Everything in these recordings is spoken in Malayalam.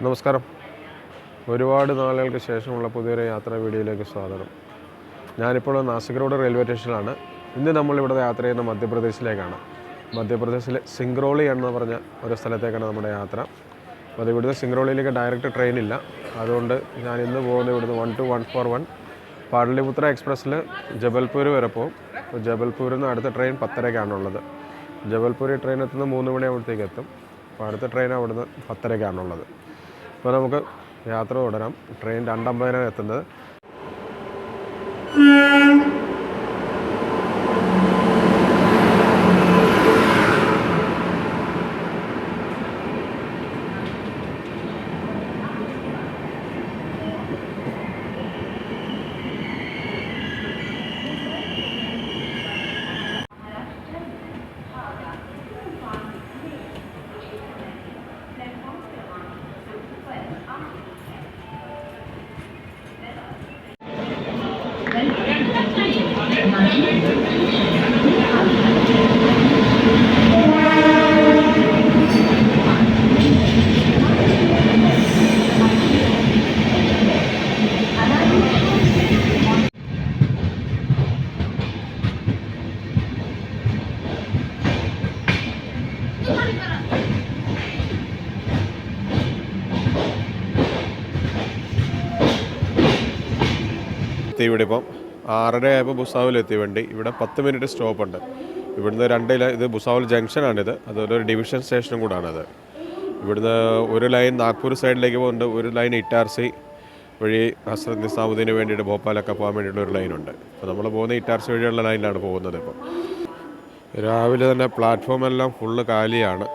നമസ്കാരം. ഒരുപാട് നാളുകൾക്ക് ശേഷമുള്ള പുതിയൊരു യാത്രാ വീഡിയോയിലേക്ക് സ്വാഗതം. ഞാനിപ്പോൾ നാസിക് റോഡ് റെയിൽവേ സ്റ്റേഷനിലാണ്. ഇന്ന് നമ്മളിവിടെ യാത്ര ചെയ്യുന്ന മധ്യപ്രദേശിലേക്കാണ്. മധ്യപ്രദേശിലെ സിംഗ്രോളി എന്ന് പറഞ്ഞ ഒരു സ്ഥലത്തേക്കാണ് നമ്മുടെ യാത്ര. അപ്പോൾ ഇവിടുന്ന് സിംഗ്രോളിയിലേക്ക് ഡയറക്റ്റ് ട്രെയിനില്ല. അതുകൊണ്ട് ഞാൻ ഇന്ന് പോകുന്നത് ഇവിടുന്ന് 12141 പാടലിപുത്ര എക്സ്പ്രസ്സിൽ ജബൽപൂർ വരെ പോകും. അപ്പോൾ ജബൽപൂരിൽ നിന്ന് അടുത്ത ട്രെയിൻ 10:30-ക്കാണുള്ളത്. ജബൽപൂർ ട്രെയിൻ എത്തുന്നത് 3 മണിയാകുമ്പോഴത്തേക്ക് എത്തും. അപ്പോൾ അടുത്ത ട്രെയിൻ അവിടുന്ന് 10:30-ക്കാണുള്ളത്. അപ്പോൾ നമുക്ക് യാത്ര തുടരാം. ട്രെയിൻ 2:50-നാണ് എത്തുന്നത്. ഇവിടെ ഇപ്പം 6:30 ആയപ്പോൾ ഭുസാവലെത്തി വണ്ടി. ഇവിടെ 10 മിനിറ്റ് സ്റ്റോപ്പുണ്ട്. ഇവിടുന്ന് ഇത് ഭുസാവൽ ജംഗ്ഷനാണിത്. അതുപോലെ ഒരു ഡിവിഷൻ സ്റ്റേഷനും കൂടാണത്. ഇവിടുന്ന് ഒരു ലൈൻ നാഗ്പൂർ സൈഡിലേക്ക് പോകുന്നുണ്ട്, ഒരു ലൈൻ ഇറ്റാർസി വഴി ഹസ്രത്ത് നിസാമുദ്ദീന് വേണ്ടിയിട്ട് ഭോപ്പാലൊക്കെ പോകാൻ വേണ്ടിയിട്ട് ഒരു ലൈനുണ്ട്. അപ്പോൾ നമ്മൾ പോകുന്ന ഇറ്റാർസി വഴിയുള്ള ലൈനിലാണ് പോകുന്നത്. ഇപ്പം രാവിലെ തന്നെ പ്ലാറ്റ്ഫോം എല്ലാം ഫുള്ള് കാലിയാണ്.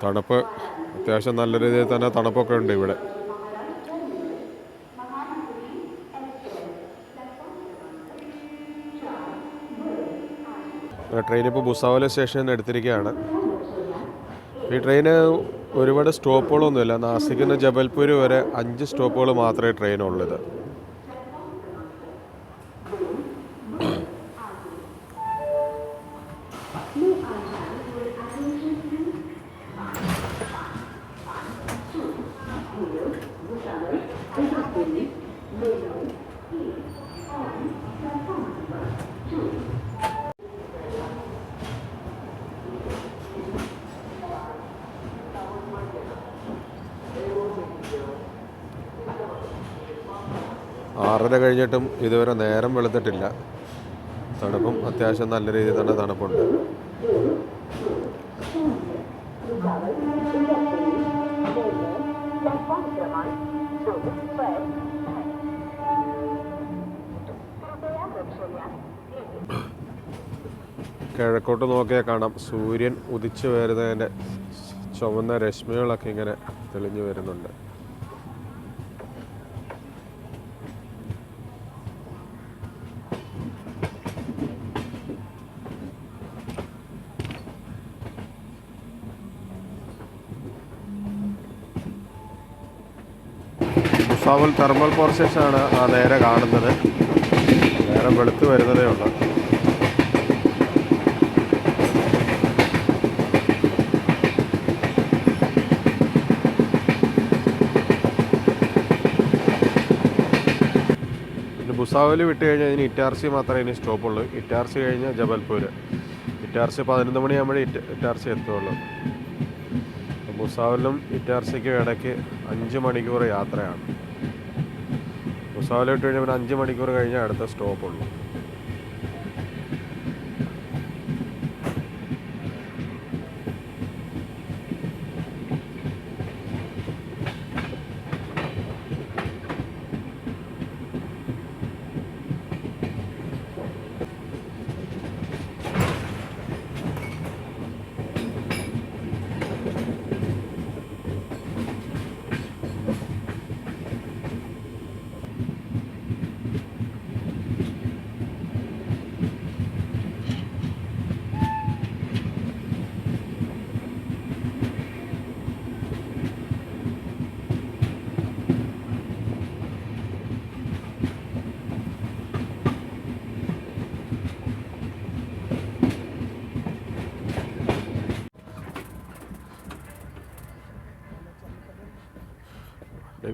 തണുപ്പ് അത്യാവശ്യം നല്ല രീതിയിൽ തന്നെ തണുപ്പൊക്കെ ഉണ്ട് ഇവിടെ. ട്രെയിൻ ഇപ്പോൾ ഭുസാവൽ സ്റ്റേഷനിൽ എടുത്തിരിക്കുകയാണ്. ഈ ട്രെയിന് ഒരുപാട് സ്റ്റോപ്പുകളൊന്നുമില്ല. നാസിക്കിൽ നിന്ന് ജബൽപൂർ വരെ 5 സ്റ്റോപ്പുകൾ മാത്രമേ ട്രെയിനുള്ളത്. ആറര കഴിഞ്ഞിട്ടും ഇതുവരെ നേരം വെളുത്തിട്ടില്ല. തണുപ്പും അത്യാവശ്യം നല്ല രീതിയിൽ തന്നെ തണുപ്പുണ്ട്. കിഴക്കോട്ട് നോക്കിയാൽ കാണാം സൂര്യൻ ഉദിച്ചു വരുന്നതിൻ്റെ ചുവന്ന രശ്മികളൊക്കെ ഇങ്ങനെ തെളിഞ്ഞു വരുന്നുണ്ട്. ഭുസാവൽ തെർമൽ പവർ സ്റ്റേഷനാണ് ആ നേരെ കാണുന്നത്. നേരെ വെളുത്ത് വരുന്നതേ ഉള്ളൂ. ഭുസാവൽ വിട്ട് കഴിഞ്ഞാൽ ഇതിന് ഇറ്റാർസി മാത്രമേ ഇനി സ്റ്റോപ്പുള്ളൂ. ഇറ്റാർസി കഴിഞ്ഞാൽ ജബൽപൂർ. ഇറ്റാർസി 11 മണിയാകുമ്പോഴേ ഇറ്റാർസി എത്തുള്ളൂ. ഭുസാവലിനും ഇറ്റാർസിക്കും ഇടയ്ക്ക് 5 മണിക്കൂർ യാത്രയാണ്. ഭുസാവൽ വിട്ട് കഴിഞ്ഞാൽ പിന്നെ 5 മണിക്കൂർ കഴിഞ്ഞാൽ അടുത്ത സ്റ്റോപ്പുള്ളൂ.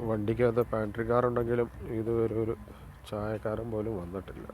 വണ്ടിക്കകത്ത് പാൻട്രി കാറുണ്ടെങ്കിലും ഇതുവരെ ഒരു ചായക്കാരൻ പോലും വന്നിട്ടില്ല.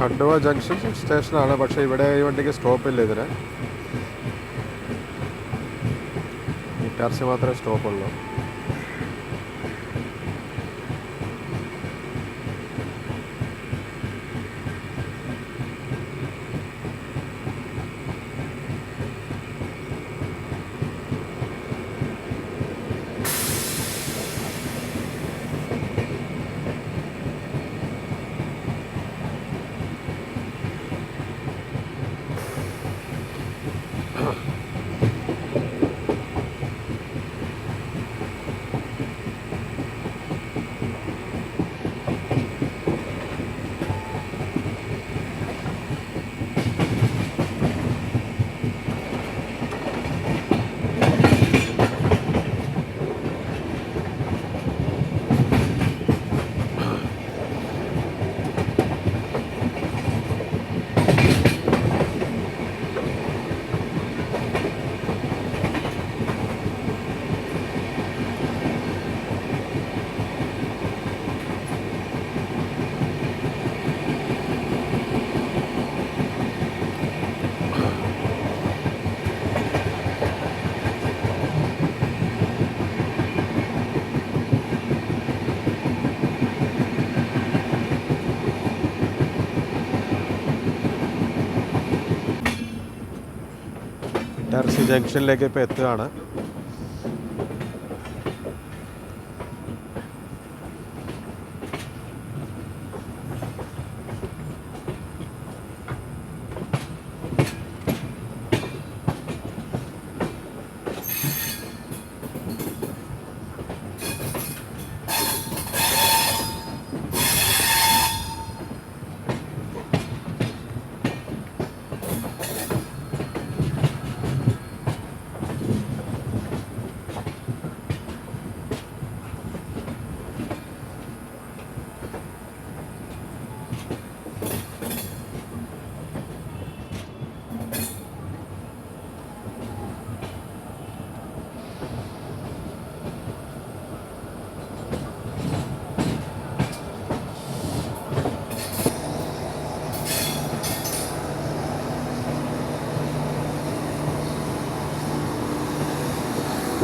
ഖണ്ഡുവ ജംഗ്ഷൻ സ്റ്റേഷനാണ്. പക്ഷേ ഇവിടെ ഈ വണ്ടിക്ക് സ്റ്റോപ്പില്ല. ഇതിന് ഇറ്റാർസി മാത്രമേ സ്റ്റോപ്പുള്ളൂ. ഇറ്റാർസി ജംഗ്ഷനിലേക്ക് ഇപ്പോൾ എത്തുകയാണ്.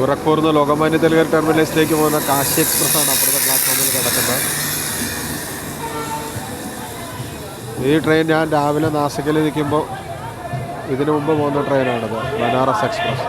ഗോരഖ്പൂരിൽ നിന്ന് ലോകമാന്യ തിലകർ ടെർമിനസിലേക്ക് പോകുന്ന കാശി എക്സ്പ്രസ്സാണ് അപ്പുറത്തെ പ്ലാറ്റ്ഫോമിൽ കിടക്കുന്നത്. ഈ ട്രെയിൻ ഞാൻ രാവിലെ നാസിക്കിൽ നിൽക്കുമ്പോൾ ഇതിനു മുമ്പ് പോകുന്ന ട്രെയിനാണിത്, ബനാറസ് എക്സ്പ്രസ്.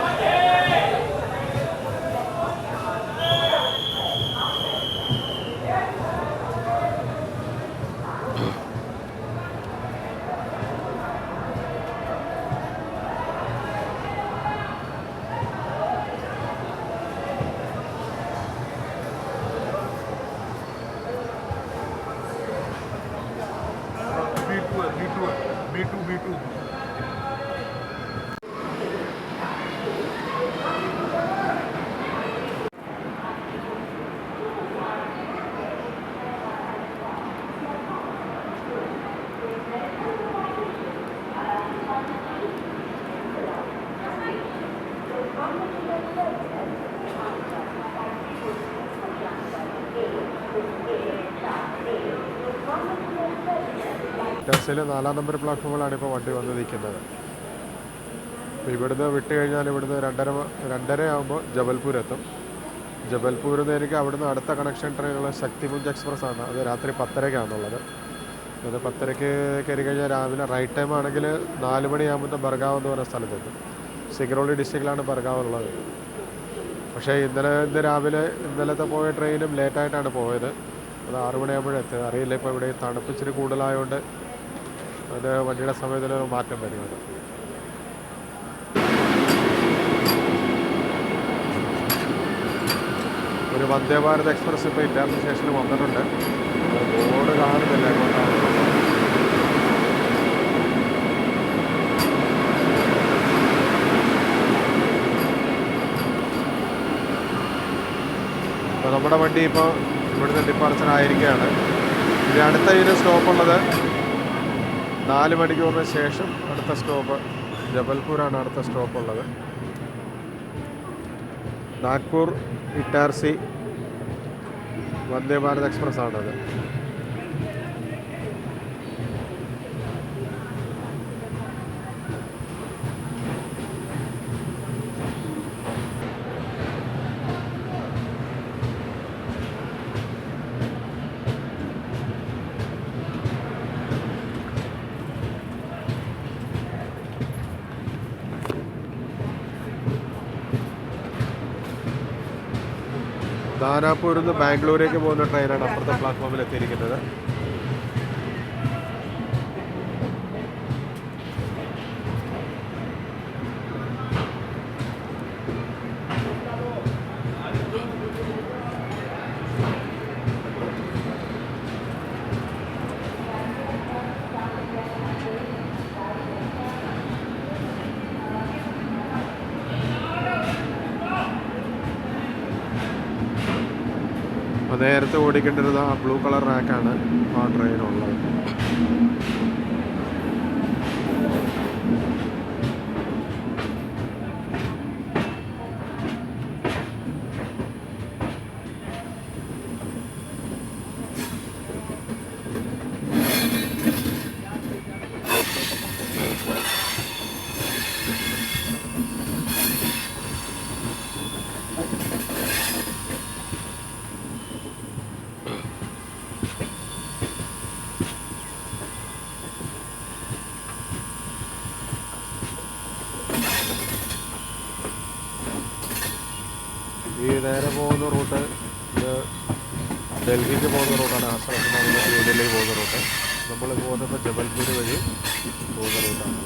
ടെർസിലെ 4-ാം നമ്പർ പ്ലാറ്റ്ഫോമിലാണ് ഇപ്പോൾ വണ്ടി വന്ന് നിൽക്കുന്നത്. അപ്പോൾ ഇവിടുന്ന് വിട്ട് കഴിഞ്ഞാൽ ഇവിടുന്ന് 2:30 ആകുമ്പോൾ ജബൽപൂർ എത്തും. ജബൽപൂരിൽ നിന്ന് എനിക്ക് അവിടുന്ന് അടുത്ത കണക്ഷൻ ട്രെയിനുള്ള ശക്തിപുഞ്ച് എക്സ്പ്രസ് ആണ്. അത് രാത്രി 10:30-ക്കാണുള്ളത്. അത് 10:30-ക്ക് കയറി കഴിഞ്ഞാൽ രാവിലെ റൈറ്റ് ടൈം ആണെങ്കിൽ 4 മണിയാകുമ്പോൾ ബർഗാവ് എന്ന് പറയുന്ന സ്ഥലത്തെത്തും. സിഗ്രോളി ഡിസ്ട്രിക്റ്റിലാണ് ബർഗാവ് ഉള്ളത്. പക്ഷേ ഇന്ന് രാവിലെ ഇന്നലത്തെ പോയ ട്രെയിനും ലേറ്റായിട്ടാണ് പോയത്. അത് 6 മണിയാകുമ്പോഴെത്തുക. അറിയില്ല, ഇപ്പോൾ ഇവിടെ തണുപ്പിച്ചിരി കൂടുതലായതുകൊണ്ട് അത് വണ്ടിയുടെ സമയത്തിൽ മാറ്റം വരുന്നത്. ഒരു വന്ദേ ഭാരത് എക്സ്പ്രസ് ഇപ്പോൾ ഇറ്റാലി സ്റ്റേഷനിൽ വന്നിട്ടുണ്ട്. ബോർഡ് കാണുന്നില്ല എങ്ങോട്ടാണ്. അപ്പോൾ നമ്മുടെ വണ്ടി ഇപ്പോൾ ഇവിടുന്ന് ഡിപ്പാർച്ചർ ആയിരിക്കുകയാണ്. ഇനി അടുത്ത ഇതിന് സ്റ്റോപ്പുള്ളത് 4 മണിക്കൂറിന് ശേഷം അടുത്ത സ്റ്റോപ്പ് ജബൽപൂരാണ്. അടുത്ത സ്റ്റോപ്പുള്ളത് നാഗ്പൂർ ഇറ്റാർസി വന്ദേ ഭാരത് എക്സ്പ്രസ് ആണത്. ദാനാപൂരിൽ നിന്ന് ബാംഗ്ലൂരേക്ക് പോകുന്ന ട്രെയിനാണ് അപ്പുറത്തെ പ്ലാറ്റ്ഫോമിൽ എത്തിയിരിക്കുന്നത്. നേരത്തെ ഓടിക്കേണ്ടിരുന്ന ആ ബ്ലൂ കളർ റാക്കാണ് ആ ട്രെയിനുള്ളത്. ഈ നേരെ പോകുന്ന റൂട്ട് ഇത് ഡൽഹിക്ക് പോകുന്ന റൂട്ടാണ്. ആ സ്ഥലത്ത് നിന്ന് ന്യൂഡൽഹിക്ക് പോകുന്ന റൂട്ട്. നമ്മൾ പോകുന്നപ്പോൾ ജബൽപൂർ വഴി പോകുന്ന റൂട്ടാണ്.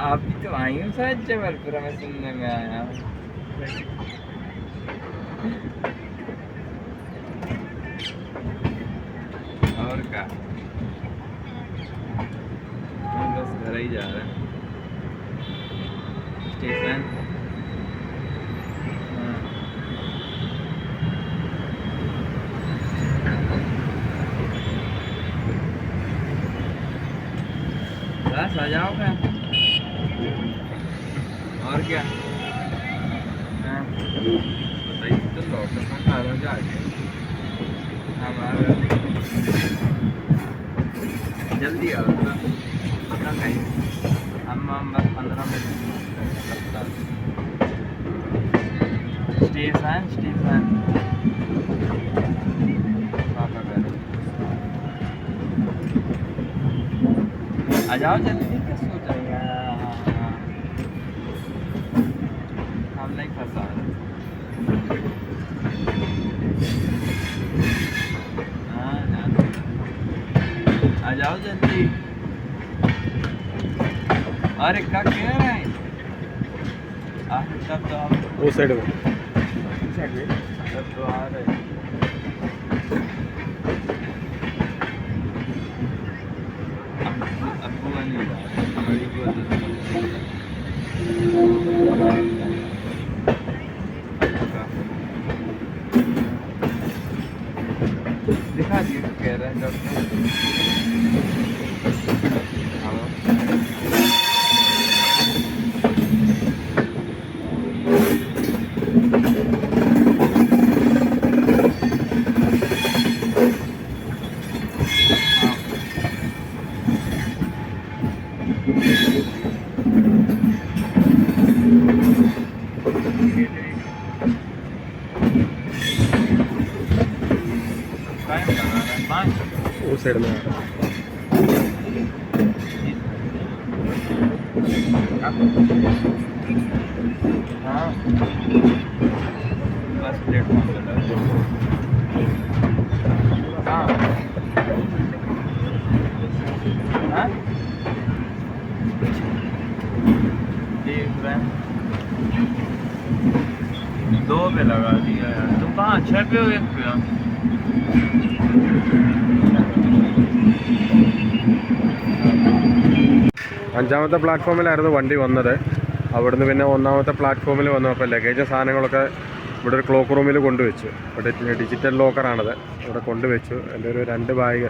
आप भी तो आई हो शायद जबलपुर में सुनने में आया। और क्या, बस घर ही जा रहे हैं स्टेशन। बस आ जाओ क्या, और क्या बताइए तो लोकेशन आ रहा है हमारा, जल्दी आओ तो पता नहीं, हम बस 15 मिनट लगता। स्टेशन स्टेशन पापा घर आ जाओ जल्दी, क्या सोच रहे हैं, हम नहीं फंसा रहे। आ जाओ जल्दी। अरे क्या कह रहे हैं, तब तो आप वो साइड में तब तो आ रहे नहीं जा रहा बड़ी को दिखा दिए कह रहे हैं डॉक्टर उस साइड में हाँ बस प्लेटफॉर्म हाँ हाँ देख रहे हैं 2 पे लगा दिया यार तुम कहाँ 6 पे हो 1 पे हो അഞ്ചാമത്തെ പ്ലാറ്റ്ഫോമിലായിരുന്നു വണ്ടി വന്നത്. അവിടുന്ന് പിന്നെ ഒന്നാമത്തെ പ്ലാറ്റ്ഫോമിൽ വന്നു. അപ്പോൾ ലഗേജ് സാധനങ്ങളൊക്കെ ഇവിടെ ഒരു ക്ലോക്ക് റൂമിൽ കൊണ്ടുവച്ചു. ഇവിടെ ഡിജിറ്റൽ ലോക്കറാണത്. ഇവിടെ കൊണ്ടുവച്ചു. എൻ്റെ ഒരു 2 ബാഗ്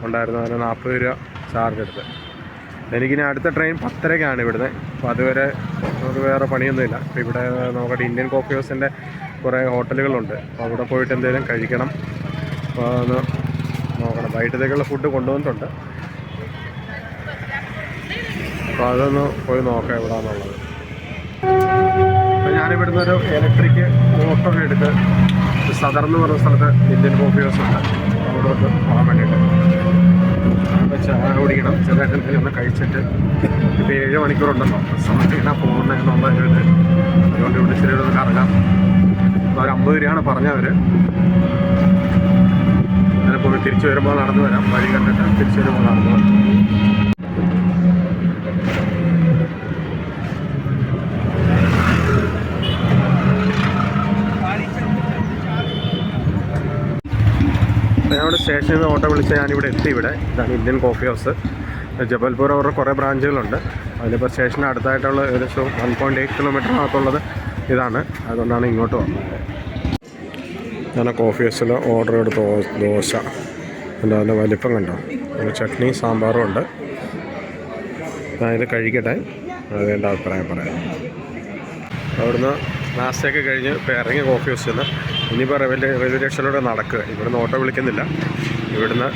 ഉണ്ടായിരുന്നു. അതിന് 40 രൂപ ചാർജ് എടുത്ത്. എനിക്കിനി അടുത്ത ട്രെയിൻ 10:30-ക്കാണ് ഇവിടുന്ന്. അപ്പോൾ അതുവരെ നമുക്ക് വേറെ പണിയൊന്നുമില്ല. അപ്പോൾ ഇവിടെ നോക്കട്ടെ, ഇന്ത്യൻ കോഫി ഹൗസിൻ്റെ കുറേ ഹോട്ടലുകളുണ്ട്. അപ്പോൾ അവിടെ പോയിട്ട് എന്തെങ്കിലും കഴിക്കണം. അപ്പോൾ ഒന്ന് നോക്കണം. വൈകിട്ടത്തേക്കുള്ള ഫുഡ് കൊണ്ടുവന്നിട്ടുണ്ട്. അപ്പോൾ അതൊന്ന് പോയി നോക്കാം എവിടെയാണെന്നുള്ളത്. അപ്പോൾ ഞാനിവിടുന്ന് ഒരു ഇലക്ട്രിക് ഓട്ടോ എടുത്ത് സദർന്ന് പറഞ്ഞ സ്ഥലത്ത് ഇന്ത്യൻ കോഫി ഹൗസ് ഉണ്ട്. അവിടോട്ട് പോകാൻ വേണ്ടിയിട്ട് അപ്പോൾ ചായ കുടിക്കണം. ചെറുതായിട്ട് ഒന്ന് കഴിച്ചിട്ട് ഇപ്പോൾ 7 മണിക്കൂറുണ്ടല്ലോ സമയത്തിനാ പോകുന്നതെന്നുള്ളൊരു ഇത്. അതുകൊണ്ട് ഇവിടെ ഇച്ചിരി ഒന്ന് കറങ്ങാം. ഒരു 50 രൂപയാണ് പറഞ്ഞവർ. അങ്ങനെ പോയി തിരിച്ചു വരുമ്പോൾ നടന്നു വരാം. വഴി കണ്ടിട്ട് തിരിച്ചു വരുമ്പോൾ നടന്നു വരാം. ഞാനിവിടെ സ്റ്റേഷനിൽ നിന്ന് ഓട്ടോ വിളിച്ച് ഞാനിവിടെ എത്തി. ഇതാണ് ഇന്ത്യൻ കോഫി ഹൗസ്. ജബൽപൂർ അവരുടെ കുറേ ബ്രാഞ്ചുകളുണ്ട്. അതിലിപ്പോൾ സ്റ്റേഷന് അടുത്തായിട്ടുള്ള ഏകദേശം 1.8 കിലോമീറ്ററിനകത്തുള്ളത് ഇതാണ്. അതുകൊണ്ടാണ് ഇങ്ങോട്ട് വന്നത്. ഞാൻ കോഫി ഹൗസിൽ ഓർഡർ എടുത്ത ദോശ അതിൻ്റെ വലിപ്പം കണ്ടോ. അതിൽ ചട്നി സാമ്പാറും ഉണ്ട്. ഞാനിത് കഴിക്കട്ടെ, അത് എൻ്റെ അഭിപ്രായം പറയാം. അവിടുന്ന് നാസ്റ്റൊക്കെ കഴിഞ്ഞ് ഇപ്പോൾ ഇറങ്ങി കോഫി ഹൗസിൽ നിന്ന് ഇനിയിപ്പോൾ റെയിൽവേ സ്റ്റേഷനിലൂടെ നടക്കുക. ഇവിടുന്ന് ഓട്ടോ വിളിക്കുന്നില്ല. ഇവിടുന്ന്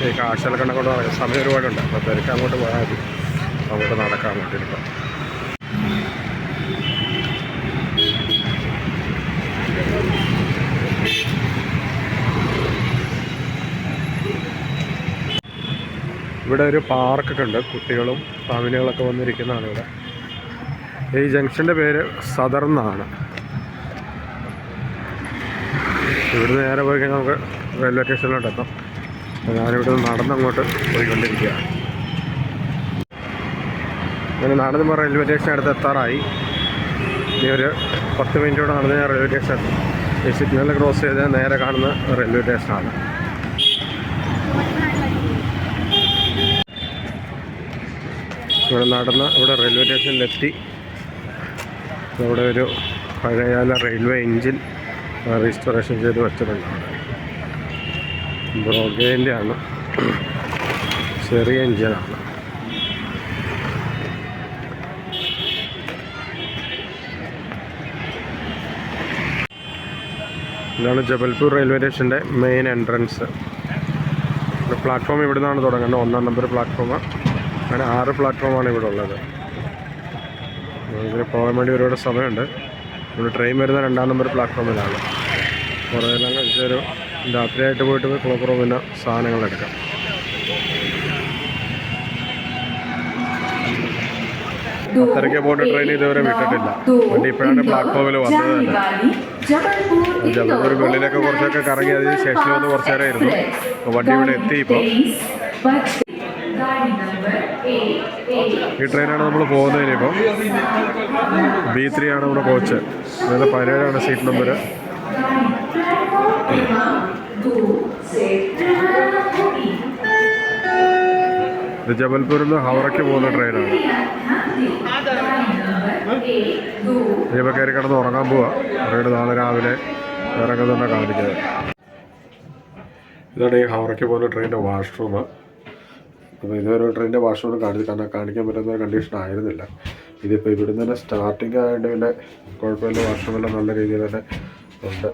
ഈ കാശലക്കണ്ണ കൊണ്ട് നടക്കുക. സമയം ഒരുപാടുണ്ട്. അപ്പോൾ തിരക്ക് അങ്ങോട്ട് പോയാൽ മതി. അങ്ങോട്ട് നടക്കാൻ വേണ്ടിയിട്ട് ഇവിടെ ഒരു പാർക്കൊക്കെ ഉണ്ട്. കുട്ടികളും ഫാമിലികളൊക്കെ വന്നിരിക്കുന്നതാണ് ഇവിടെ. ഈ ജംഗ്ഷൻ്റെ പേര് സദർന്നാണ്. ഇവിടുന്ന് നേരെ പോയി കഴിഞ്ഞാൽ നമുക്ക് റെയിൽവേ സ്റ്റേഷനിലോട്ട് എത്താം. ഞാനിവിടെ നടന്നങ്ങോട്ട് പോയിക്കൊണ്ടിരിക്കുകയാണ്. അങ്ങനെ നടന്നുമ്പോൾ റെയിൽവേ സ്റ്റേഷൻ അടുത്ത് എത്താറായി. ഇനി ഒരു 10 മിനിറ്റ് കൂടെ നടന്ന് ഞാൻ റെയിൽവേ സ്റ്റേഷൻ എത്തും. ഈ സിഗ്നൽ ക്രോസ് ചെയ്ത് നേരെ കാണുന്ന റെയിൽവേ സ്റ്റേഷനാണ്. ഇവിടെ നടന്ന് ഇവിടെ റെയിൽവേ സ്റ്റേഷനിലെത്തി. ഇവിടെ ഒരു പഴയകാല റെയിൽവേ എൻജിൻ റീസ്റ്റോറേഷൻ ചെയ്ത് വെച്ചിട്ടുണ്ട്. ബ്രോഗേൻ്റെ ആണ്, ചെറിയ എൻജിനാണ്. ഇതാണ് ജബൽപൂർ റെയിൽവേ സ്റ്റേഷൻ്റെ മെയിൻ എൻട്രൻസ്. പ്ലാറ്റ്ഫോം ഇവിടെ നിന്നാണ് തുടങ്ങുന്നത്. 1-ാം നമ്പർ പ്ലാറ്റ്ഫോം. അങ്ങനെ 6 പ്ലാറ്റ്ഫോമാണ് ഇവിടെ ഉള്ളത്. ഇതിന് പോകാൻ വേണ്ടി ഒരുപാട് സമയമുണ്ട്. ഇവിടെ ട്രെയിൻ വരുന്ന 2-ാം നമ്പർ പ്ലാറ്റ്ഫോമിലാണ്. കുറേ എല്ലാം കഴിച്ചൊരു രാത്രിയായിട്ട് പോയിട്ട് ക്ലോക്ക് റൂമിന് സാധനങ്ങളെടുക്കാം. അത്രയ്ക്ക് പോയിട്ട് ട്രെയിൻ ഇതുവരെ വിട്ടിട്ടില്ല. വണ്ടി ഇപ്പോഴാണ് പ്ലാറ്റ്ഫോമിൽ വന്നത് തന്നെ. ജബൽപൂർ വെള്ളിയിലൊക്കെ കുറച്ചൊക്കെ കറങ്ങി അതിന് സ്റ്റേഷനിൽ വന്ന് കുറച്ച് നേരം ഇരുന്നു. വണ്ടി ഇവിടെ എത്തി. ഇപ്പോൾ ഈ ട്രെയിനാണ് നമ്മൾ പോകുന്നത്. ഇനിയിപ്പോൾ B3 ആണ് നമ്മുടെ കോച്ച്. അതായത് 17ആണ് സീറ്റ് നമ്പർ. ഇത് ജബൽപൂരിൽ നിന്ന് ഹൗറയ്ക്ക് പോകുന്ന ട്രെയിനാണ്. ഇനിയിപ്പോൾ കയറി കിടന്ന് ഉറങ്ങാൻ പോവാ. ട്രെയിൻ നാളെ രാവിലെ ഇറങ്ങുന്നുണ്ട് കാണിക്കുന്നത്. ഇതാണ് ഈ ഹൗറയ്ക്ക് പോകുന്ന ട്രെയിനിൻ്റെ വാഷ്റൂം. അപ്പോൾ ഇതൊരു ട്രെയിനിൻ്റെ വാഷ്റൂം കാണിക്കാൻ പറ്റുന്ന കണ്ടീഷൻ ആയിരുന്നില്ല. ഇതിപ്പോൾ ഇവിടുന്ന് തന്നെ സ്റ്റാർട്ടിങ് ആയതുകൊണ്ട് പിന്നെ കുഴപ്പമില്ല, വാഷ്റൂമെല്ലാം നല്ല രീതിയിൽ തന്നെ ഉണ്ട്.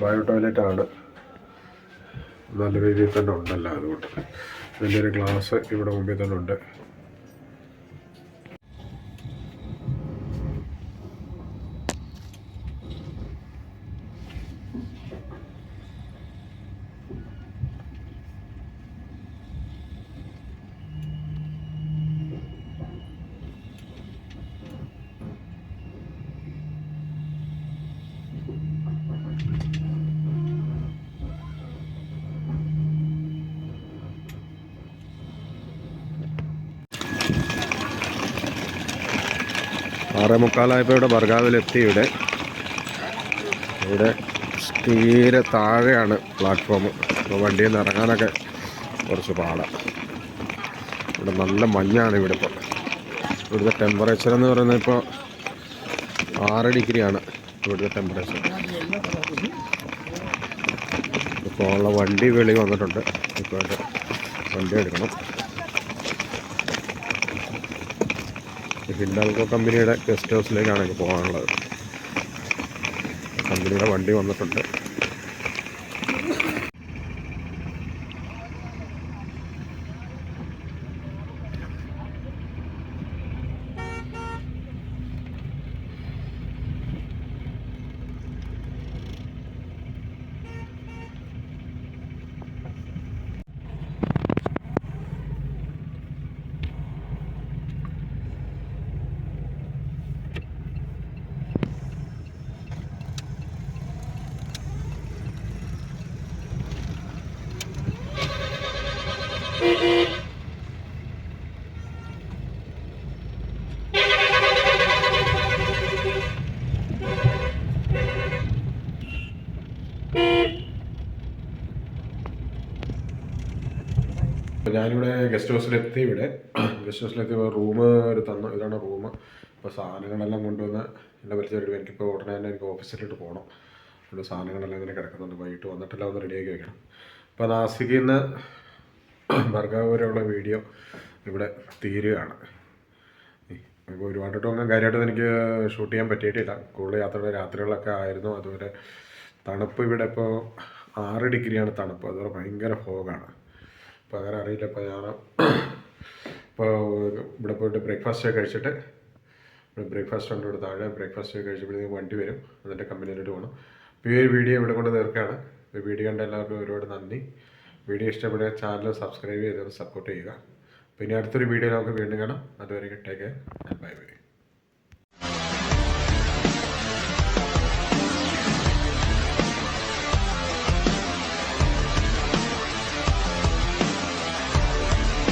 ബയോ ടോയ്ലറ്റാണ്, നല്ല രീതിയിൽ തന്നെ ഉണ്ടല്ലോ. അതുകൊണ്ട് വലിയൊരു ഗ്ലാസ് ഇവിടെ മുമ്പിൽ തന്നെ ഉണ്ട്. ആറേ മുക്കാലായപ്പോൾ ഇവിടെ ബർഗാവിലെത്തി. ഇവിടെ തീരെ താഴെയാണ് പ്ലാറ്റ്ഫോം. അപ്പോൾ വണ്ടിയിൽ നിന്ന് ഇറങ്ങാനൊക്കെ കുറച്ച് പാടാണ്. ഇവിടെ നല്ല മഞ്ഞാണ് ഇവിടെ ഇപ്പോൾ. ഇവിടുത്തെ ടെമ്പറേച്ചർ എന്ന് പറയുന്നത് ഇപ്പോൾ 6 ഡിഗ്രിയാണ് ഇവിടുത്തെ ടെമ്പറേച്ചർ. ഇപ്പോൾ ഉള്ള വണ്ടി വെളി വന്നിട്ടുണ്ട്. ഇപ്പോൾ വണ്ടി എടുക്കണം. ഹിൻഡാൽകോ കമ്പനിയുടെ ഗസ്റ്റ് ഹൗസിലേക്കാണ് എനിക്ക് പോകാനുള്ളത്. കമ്പനിയുടെ വണ്ടി വന്നിട്ടുണ്ട്. ഞാനിവിടെ ഗസ്റ്റ് ഹൗസിലെത്തി. ഗസ്റ്റ് ഹൗസിലെത്തിയപ്പോൾ റൂം ഒരു തന്നു. ഇതാണ് റൂം. ഇപ്പോൾ സാധനങ്ങളെല്ലാം കൊണ്ടുവന്ന് എൻ്റെ പരിചയം. എനിക്കിപ്പോൾ ഉടനെ തന്നെ എനിക്ക് ഓഫീസിലിട്ട് പോകണം. ഇവിടെ സാധനങ്ങളെല്ലാം ഇങ്ങനെ കിടക്കുന്നുണ്ട്. വൈകിട്ട് വന്നിട്ടെല്ലാം ഒന്ന് റെഡിയാക്കി വയ്ക്കണം. ഇപ്പോൾ നാസിക്കിൽ നിന്ന് ബർഗാവ് വരെയുള്ള വീഡിയോ ഇവിടെ തീരുകയാണ്. ഇപ്പോൾ ഒരുപാടൊന്നും കാര്യമായിട്ടൊന്നും എനിക്ക് ഷൂട്ട് ചെയ്യാൻ പറ്റിയിട്ടില്ല. കൂടുതൽ രാത്രികളൊക്കെ ആയിരുന്നു. അതുപോലെ തണുപ്പ് ഇവിടെ ഇപ്പോൾ 6 ഡിഗ്രിയാണ് തണുപ്പ്. അതുപോലെ ഭയങ്കര ഫോഗാണ്. അപ്പോൾ അങ്ങനെ അറിയില്ല. ഇപ്പോൾ ഇപ്പോൾ ഇവിടെ പോയിട്ട് ബ്രേക്ക്ഫാസ്റ്റ് കഴിച്ചിട്ട്, ഇവിടെ ബ്രേക്ക്ഫാസ്റ്റ് ഉണ്ട്. ഇവിടെ താഴെ ബ്രേക്ക്ഫാസ്റ്റ് കഴിച്ചപ്പോഴത്തേക്ക് വണ്ടി വരും. എന്നിട്ട് കമ്പനിയിലോട്ട് പോകണം. അപ്പോൾ ഈ ഒരു വീഡിയോ ഇവിടെ കൊണ്ട് തീർക്കുകയാണ്. ഈ വീഡിയോ കണ്ട എല്ലാവർക്കും ഒരുപാട് നന്ദി. വീഡിയോ ഇഷ്ടപ്പെടുക ചാനൽ സബ്സ്ക്രൈബ് ചെയ്ത് സപ്പോർട്ട് ചെയ്യുക. പിന്നെ അടുത്തൊരു വീഡിയോ നമുക്ക് വീണ്ടും കാണാം. അതുവരെ ടേക്ക് കെയർ. Bye bye.